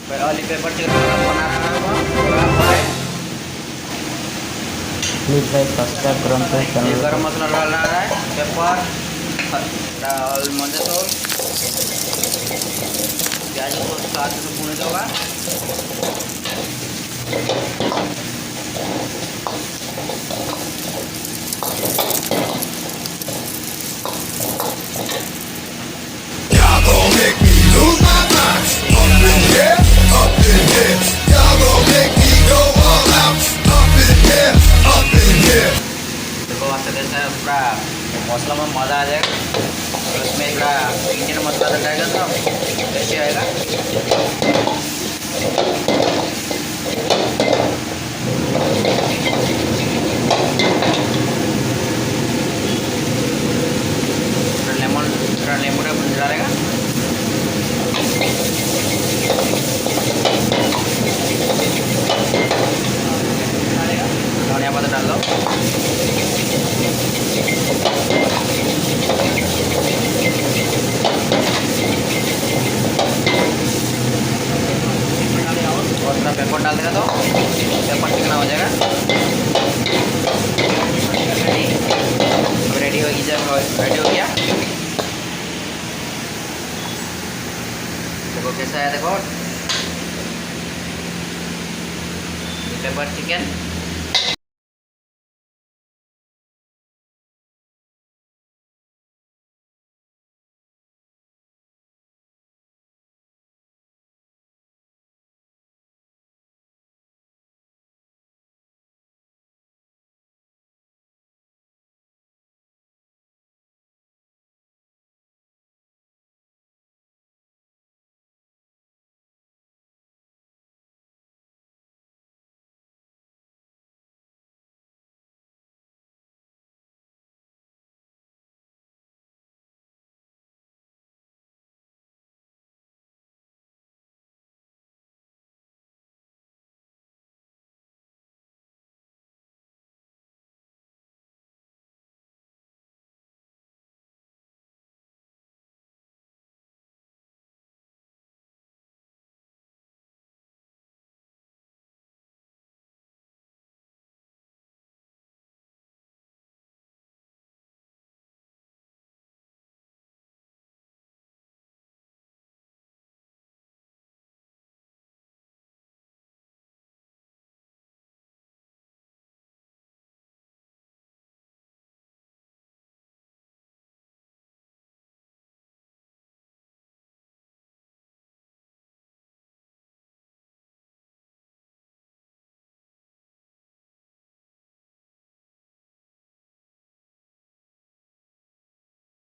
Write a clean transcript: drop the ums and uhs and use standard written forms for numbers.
Oil pepper chicken बना please like subscribe करते ये चैनल गरम मसाला डालना है, पेपर और मंजतूल प्याज को साथ में भून होगा। Y'all gon' make me lose my mind. Up in here, up in here. Y'all gon' make me go all out. Up in here, up in here. देखो अच्छा कैसा है पूरा मसाला में मज़ा आ जाएगा। और उसमें पूरा इंडियन मसाला डालेगा तो कैसे आएगा। थोड़ा लेमन का बन डालेगा। धनिया पत्ता डाल दो। और थोड़ा पेपर डाल देगा तो पेपर चिकना हो जाएगा। रेडी होगी, जब रेडी हो गया देखो कैसा है। देखो पेपर चिकन